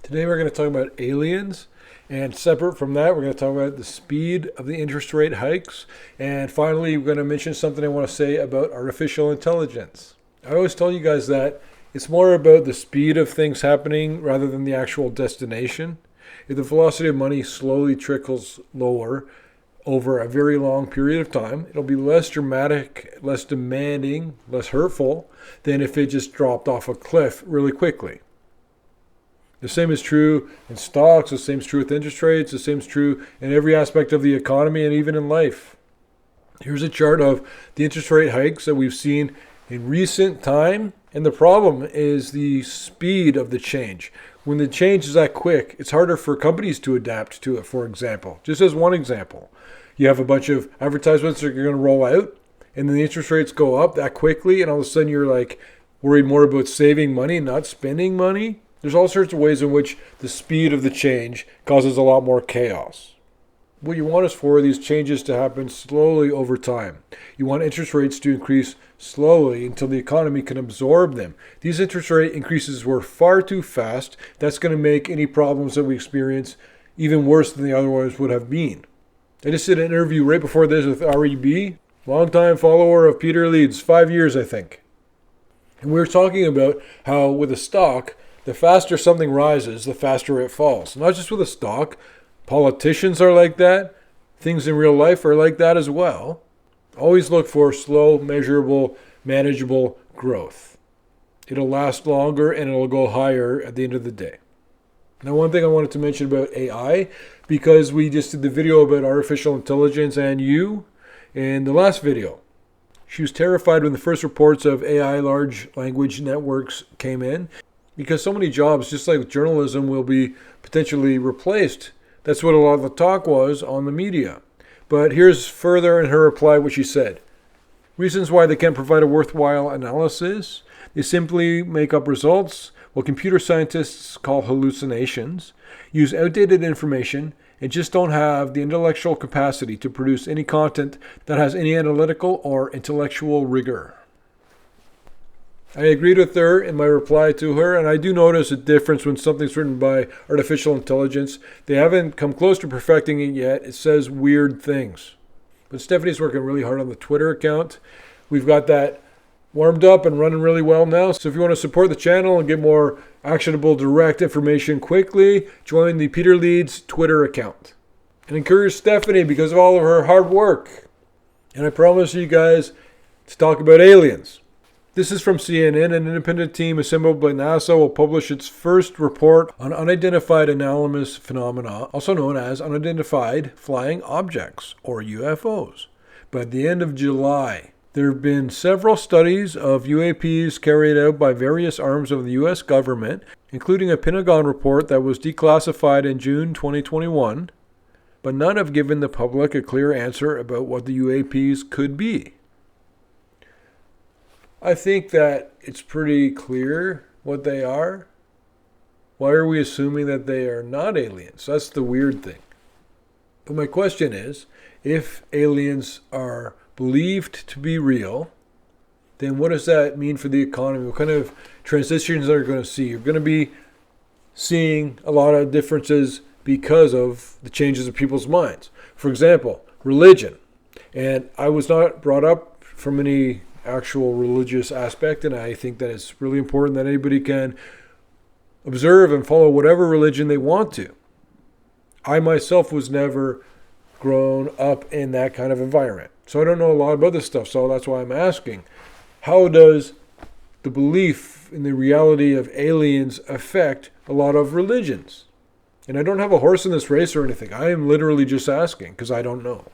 Today we're going to talk about aliens, and separate from that, we're going to talk about the speed of the interest rate hikes, and finally, we're going to mention something I want to say about artificial intelligence. I always tell you guys that it's more about the speed of things happening rather than the actual destination. If the velocity of money slowly trickles lower over a very long period of time, it'll be less dramatic, less demanding, less hurtful than if it just dropped off a cliff really quickly. The same is true in stocks, the same is true with interest rates, the same is true in every aspect of the economy and even in life. Here's a chart of the interest rate hikes that we've seen in recent time, and the problem is the speed of the change. When the change is that quick, it's harder for companies to adapt to it, for example. Just as one example, you have a bunch of advertisements that are going to roll out, and then the interest rates go up that quickly, and all of a sudden you're like worried more about saving money, not spending money. There's all sorts of ways in which the speed of the change causes a lot more chaos. What you want is for these changes to happen slowly over time. You want interest rates to increase slowly until the economy can absorb them. These interest rate increases were far too fast. That's going to make any problems that we experience even worse than they otherwise would have been. I just did an interview right before this with REB, longtime follower of Peter Leeds, 5 years I think. And we were talking about how with a stock, the faster something rises, the faster it falls. Not just with a stock. Politicians are like that. Things in real life are like that as well. Always look for slow, measurable, manageable growth. It'll last longer and it'll go higher at the end of the day. Now, one thing I wanted to mention about AI, because we just did the video about artificial intelligence and you in the last video. She was terrified when the first reports of AI large language networks came in, because so many jobs, just like journalism, will be potentially replaced. That's what a lot of the talk was on the media. But here's further in her reply what she said. Reasons why they can't provide a worthwhile analysis. They simply make up results, what computer scientists call hallucinations, use outdated information, and just don't have the intellectual capacity to produce any content that has any analytical or intellectual rigor. I agreed with her in my reply to her, and I do notice a difference when something's written by artificial intelligence. They haven't come close to perfecting it yet. It says weird things. But Stephanie's working really hard on the Twitter account. We've got that warmed up and running really well now. So if you want to support the channel and get more actionable, direct information quickly, join the Peter Leeds Twitter account. And encourage Stephanie because of all of her hard work. And I promise you guys to talk about aliens. This is from CNN. An independent team assembled by NASA will publish its first report on unidentified anomalous phenomena, also known as unidentified flying objects, or UFOs, by the end of July. There have been several studies of UAPs carried out by various arms of the U.S. government, including a Pentagon report that was declassified in June 2021, but none have given the public a clear answer about what the UAPs could be. I think that it's pretty clear what they are. Why are we assuming that they are not aliens? That's the weird thing. But my question is, if aliens are believed to be real, then what does that mean for the economy? What kind of transitions are you going to see? You're going to be seeing a lot of differences because of the changes of people's minds. For example, religion. And I was not brought up from any actual religious aspect, and I think that it's really important that anybody can observe and follow whatever religion they want to. I myself was never grown up in that kind of environment, so I don't know a lot about this stuff, so that's why I'm asking. How does the belief in the reality of aliens affect a lot of religions? And I don't have a horse in this race or anything. I am literally just asking because I don't know.